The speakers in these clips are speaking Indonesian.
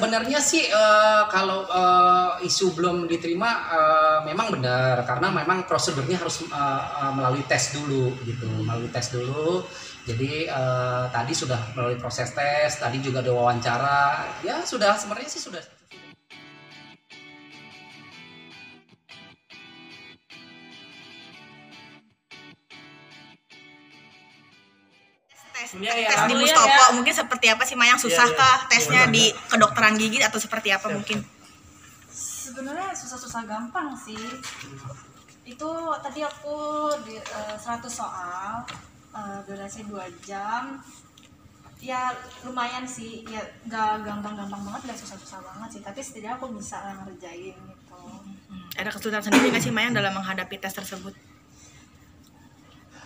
sebenarnya sih kalau isu belum diterima memang benar karena memang prosedurnya harus melalui tes dulu gitu, melalui tes dulu. Jadi tadi sudah melalui proses tes, tadi juga ada wawancara, ya sudah sebenarnya sih sudah. Tes di Mustopo mungkin seperti apa sih Mayang, susahkah tesnya di kedokteran gigi atau seperti apa mungkin? Sebenarnya susah-susah gampang sih. Itu tadi aku di 100 soal, durasi 2 jam. Ya lumayan sih, ya gak gampang-gampang banget, gak susah-susah banget sih. Tapi setidaknya aku bisa ngerjain gitu. Ada kesulitan sendiri nggak sih Mayang dalam menghadapi tes tersebut?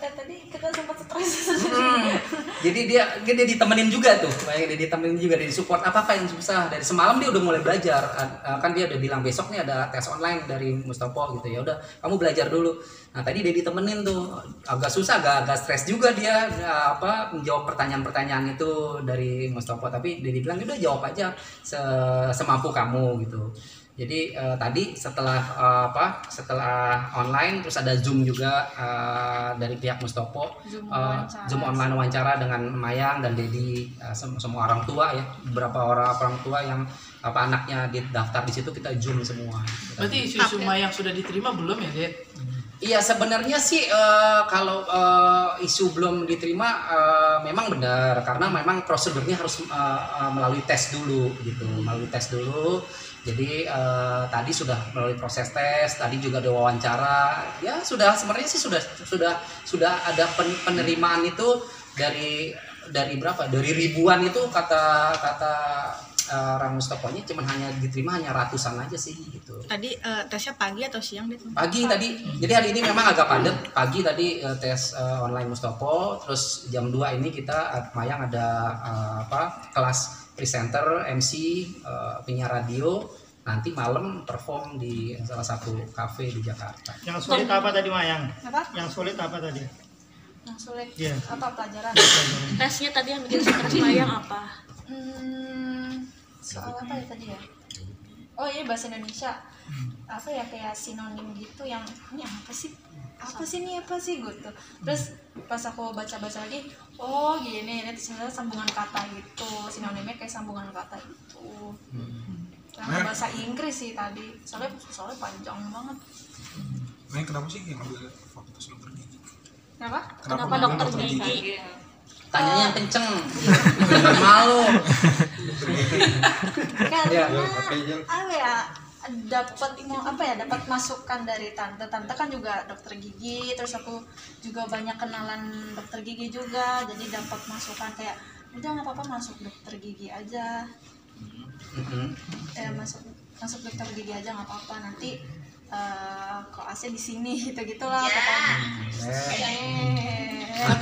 Tadi kita sempat stres. Jadi dia ditemenin juga tuh, kayak dia ditemenin juga, dia support apa yang susah. Dari semalam dia udah mulai belajar, kan dia udah bilang besok nih ada tes online dari Mustopo gitu, ya udah kamu belajar dulu. Nah tadi dia ditemenin tuh, agak susah, agak stres juga dia menjawab pertanyaan-pertanyaan itu dari Mustopo, tapi dia bilang udah jawab aja semampu kamu gitu. Jadi tadi setelah online terus ada Zoom juga dari pihak Mustopo, Zoom online wawancara dengan Mayang dan Dedi, semua orang tua ya, beberapa orang tua yang anaknya daftar di situ kita Zoom semua. Berarti isu Mayang sudah diterima belum ya, Ded? Iya sebenarnya sih kalau isu belum diterima memang benar karena memang prosedurnya harus melalui tes dulu gitu, melalui tes dulu. Jadi tadi sudah melalui proses tes, tadi juga ada wawancara, ya sudah sebenarnya sih sudah ada penerimaan itu dari berapa? Dari ribuan itu kata orang Mustoponya cuman hanya diterima hanya ratusan aja sih gitu. Tadi tesnya pagi atau siang deh? Pagi tadi. Jadi hari ini memang agak padat. Pagi tadi tes online Mustopo, terus jam 2 ini kita Mayang ada kelas presenter, MC, penyiar radio. Nanti malam perform di salah satu kafe di Jakarta. Yang sulit apa tadi Mayang? Apa? Yang sulit apa tadi? Yang sulit apa pelajaran? Tesnya tadi yang bikin stres Mayang apa? Soal apa ya tadi ya? Oh iya, bahasa Indonesia. Apa ya, kayak sinonim gitu yang ini apa sih gitu. Terus pas aku baca-baca lagi, oh gini, ini sebenarnya sambungan kata gitu, sinonimnya kayak sambungan kata gitu. Karena bahasa Inggris sih tadi, soalnya panjang banget. Nah, kenapa sih yang ambil fakultas dokter gigi? Kenapa dokter gigi? Tanyanya yang kenceng, malu. Karena apa ya? dapat masukan dari tante kan juga dokter gigi, terus aku juga banyak kenalan dokter gigi juga, jadi dapat masukan kayak udah nggak apa-apa masuk dokter gigi aja, masuk dokter gigi aja nggak apa-apa, nanti koasnya di sini gitulah pokoknya.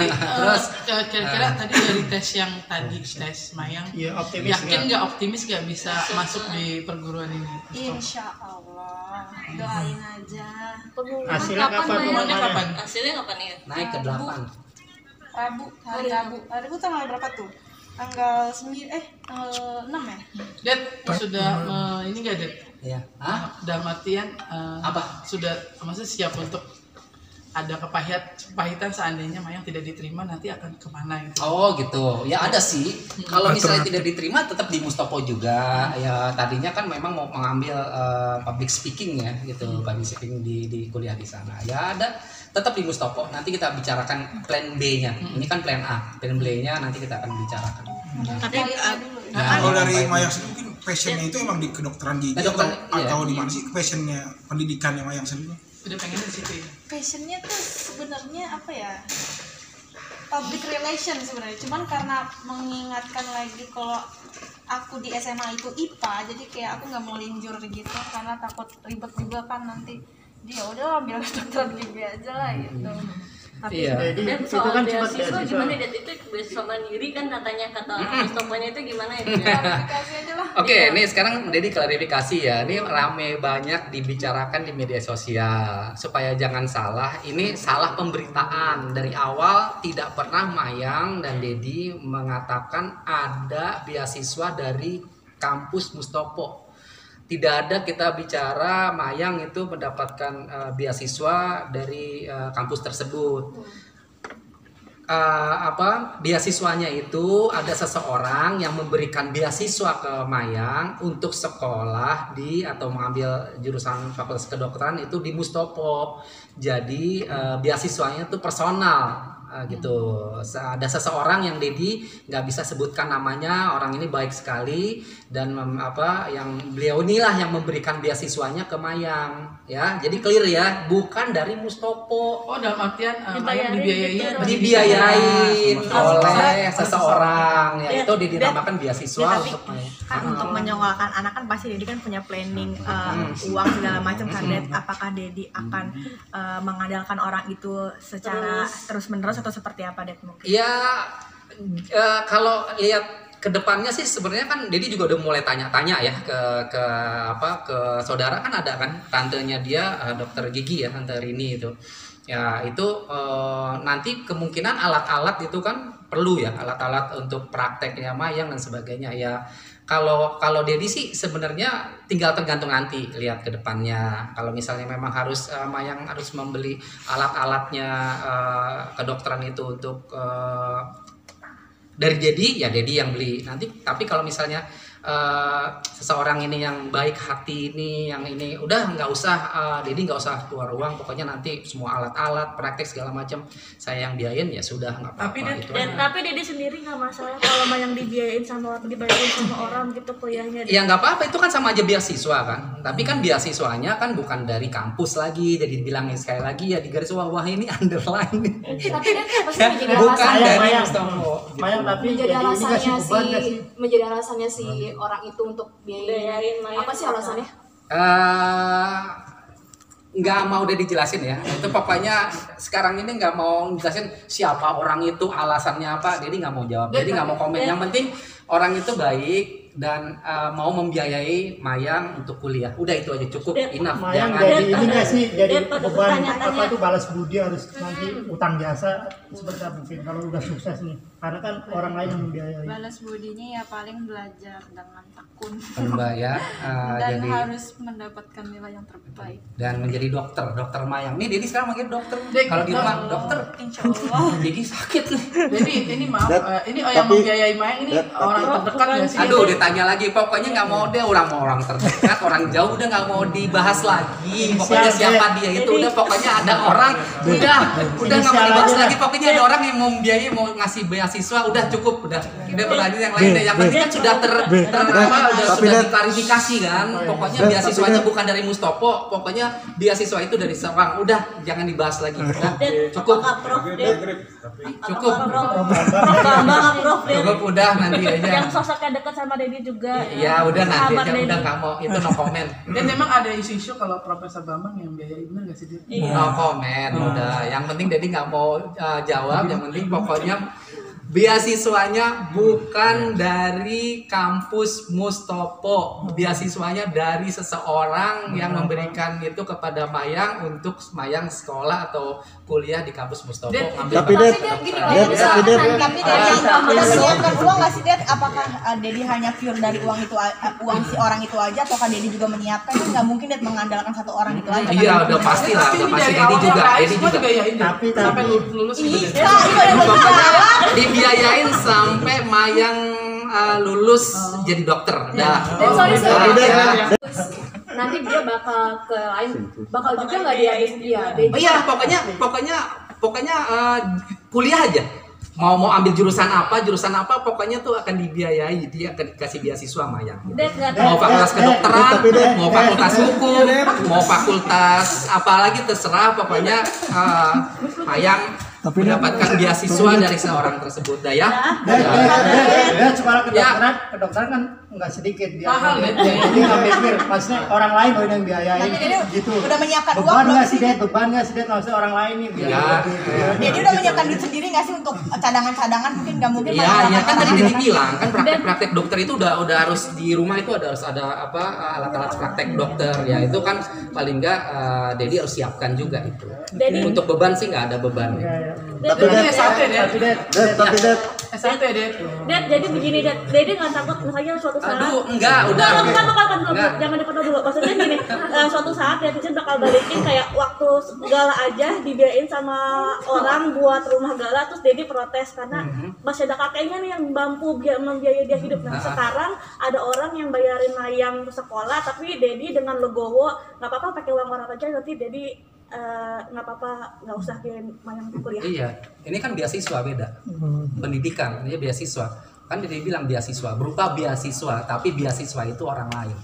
Terus kira-kira tadi dari tes yang tadi tes Mayang, yakin nggak, optimis nggak bisa masuk di perguruan ini? Insya Allah, doain aja. Hasilnya kapan? Hasilnya kapan ya? Naik ke 8. Hari Rabu tanggal berapa tuh? Tanggal 6 ya? Ded, sudah ini nggak Ded? Iya. Dalam artian apa? Sudah maksudnya siap untuk ada kepahitan seandainya Mayang tidak diterima nanti akan kemana gitu? Oh gitu, ya ada sih. Kalau misalnya tidak diterima tetap di Mustopo juga. Ya tadinya kan memang mau mengambil public speaking ya gitu, public speaking di kuliah di sana. Ya ada, tetap di Mustopo. Nanti kita bicarakan plan B-nya. Ini kan plan A, plan B-nya nanti kita akan bicarakan. Tapi Kalau dari Mayang sendiri mungkin passionnya itu emang di kedokteran gigi atau di mana sih passionnya, pendidikannya Mayang sendiri? Udah pengen di situ ya? Passionnya tuh sebenarnya apa ya, public relation sebenarnya, cuman karena mengingatkan lagi kalau aku di SMA itu IPA, jadi kayak aku nggak mau linjur gitu karena takut ribet juga kan nanti. Dia udah ambil kedokteran gigi aja lah gitu. Tapi dan soal beasiswa gimana, dan itu beasiswa mandiri kan katanya, kata Mustoponya itu gimana ya? Klarifikasi aja lah. Oke, ini sekarang Dedi klarifikasi ya. Ini rame banyak dibicarakan di media sosial supaya jangan salah. Ini salah pemberitaan. Dari awal tidak pernah Mayang dan Dedi mengatakan ada beasiswa dari kampus Mustopo. Tidak ada kita bicara Mayang itu mendapatkan beasiswa dari kampus tersebut. Beasiswanya itu ada seseorang yang memberikan beasiswa ke Mayang untuk sekolah di atau mengambil jurusan Fakultas Kedokteran itu di Mustopo. Jadi beasiswanya itu personal. Gitu. Ada seseorang yang Dedi nggak bisa sebutkan namanya, orang ini baik sekali dan yang beliau inilah yang memberikan beasiswanya ke Mayang, ya. Jadi clear ya, bukan dari Mustopo. Oh, dalam artian Mayang dibiayain oleh seseorang, ya itu dinamakan beasiswa untuk Mayang. Kan untuk menyekolahkan anak kan pasti Dedi kan punya planning uang segala macam kan, Det. Apakah Dedi akan mengandalkan orang itu secara terus-menerus atau seperti apa, Det, mungkin? Ya, kalau lihat ke depannya sih sebenarnya kan Dedi juga udah mulai tanya-tanya ya ke saudara, kan ada kan tantenya dia dokter gigi ya, Tante Rini itu. Ya, itu nanti kemungkinan alat-alat itu kan perlu ya, alat-alat untuk prakteknya Mayang dan sebagainya ya. Kalau Dedi sih sebenarnya tinggal tergantung nanti lihat ke depannya. Kalau misalnya memang harus Mayang harus membeli alat-alatnya kedokteran itu untuk dari Dedi, ya Dedi yang beli nanti. Tapi kalau misalnya seseorang ini yang baik hati ini, yang ini udah nggak usah, Dedi nggak usah keluar uang, pokoknya nanti semua alat-alat praktek segala macam saya yang biayain, ya sudah nggak apa-apa. Tapi Dedi sendiri nggak masalah kalau Mayang dibiayain dibayarin sama orang gitu kuliahnya. Ya nggak apa-apa, itu kan sama aja beasiswa kan. Tapi kan beasiswanya kan bukan dari kampus lagi, jadi bilangin sekali lagi ya di garis bawah ini underline. Tapi dia pasti menjadi bukan dari Mayang, tapi menjadi alasannya si orang itu untuk biayain apa sih alasannya? Nggak mau udah dijelasin ya. Itu pokoknya sekarang ini nggak mau dijelasin siapa orang itu, alasannya apa. Jadi nggak mau jawab. Jadi nggak mau komen. Yang penting orang itu baik dan mau membiayai Mayang untuk kuliah. Udah itu aja cukup, enough. Mayang jadi ini nggak sih, jadi beban apa itu balas budi harus nanti utang jasa seperti apa mungkin kalau udah sukses nih, karena kan orang lain yang membiayai. Balas budinya ya paling belajar dengan tekun Mbak ya, dan jadi harus mendapatkan nilai yang terbaik dan menjadi dokter Mayang. Nih Dedi sekarang manggil dokter. Kalau di rumah dokter, insyaallah. Gigi sakit nih. Jadi ini maaf, ini yang membiayai Mayang ini orang terdekat nggak sih? Aduh, ditanya lagi, pokoknya nggak mau deh, orang terdekat, orang jauh udah nggak mau dibahas lagi. Pokoknya siapa dia itu udah, pokoknya ada orang udah nggak mau dibahas lagi. Pokoknya ada orang yang mau biayai, mau ngasih beasiswa, udah cukup, udah berlanjut yang lain deh. Yang penting kan sudah sudah diklarifikasi kan. Pokoknya beasiswanya bukan dari Mustopo, pokoknya beasiswa itu dari seorang. Udah, jangan dibahas lagi. Udah, cukup. Cukup udah nanti aja. Yang sosoknya dekat sama Dedi juga. Ya udah nanti aja, udah nggak mau, itu no comment. Dan memang ada isu-isu kalau Profesor Bambang yang biayai, benar nggak sih dia? No comment, udah. Yang penting Dedi nggak mau jawab. Yang penting pokoknya beasiswanya bukan dari kampus Mustopo, beasiswanya dari seseorang yang memberikan itu kepada Mayang untuk Mayang sekolah atau kuliah di kampus Mustopo. Tapi Dedi menyiapkan uang nggak sih, Det? Apakah Dedi hanya pure dari uang itu, uang si orang itu aja, ataukah Dedi juga menyiapkan? Kan nggak mungkin Det mengandalkan satu orang itu aja. Iya, udah pasti lah, udah pasti Dedi juga. Tapi sampai lulus gitu. Dibiayain sampai Mayang lulus jadi dokter. Nanti dia bakal ke lain, bakal juga nggak dihabis dia. Oh iya, pokoknya kuliah aja. Mau ambil jurusan apa, pokoknya tuh akan dibiayai, dia akan dikasih beasiswa Mayang. Mau fakultas kedokteran, mau fakultas hukum, mau fakultas apalagi terserah, pokoknya Mayang mendapatkan beasiswa dari seorang tersebut, ya. Sekolah kedokteran kan nggak sedikit dia. Mahal ya. Jadi nggak mikir, maksudnya orang lain yang biayain gitu. Udah menyiapkan uang beban belum nggak sih, sih, beban nggak sih, maksudnya orang lain nih biayain. Jadi udah menyiapkan duit sendiri nggak sih untuk cadangan mungkin nggak mungkin. Iya kan tadi Dedi bilang kan praktek dokter itu udah harus di rumah itu harus ada alat-alat praktek dokter ya, itu kan paling nggak Dedi harus siapkan juga itu. Untuk beban sih nggak ada beban. Tapi S1 ya, Det? Det, jadi begini, Det. Dede nggak takut misalnya suatu saat. Aduh, enggak, udah. Bukan dulu. Jangan dipotong dulu. Maksudnya gini, suatu saat netizen bakal balikin kayak waktu gala aja dibiayain sama orang buat rumah gala, terus Dede protes karena masih ada kakeknya nih yang mampu membiayai dia hidup. Nah, sekarang ada orang yang bayarin Mayang ke sekolah, tapi Dede dengan legowo, nggak apa-apa pakai uang orang aja, nanti Dede nggak apa-apa, nggak usah kirim Mayang kuliah. Iya, ini kan beasiswa beda. Pendidikan, ini beasiswa. Kan dia bilang beasiswa, berupa beasiswa, tapi beasiswa itu orang lain.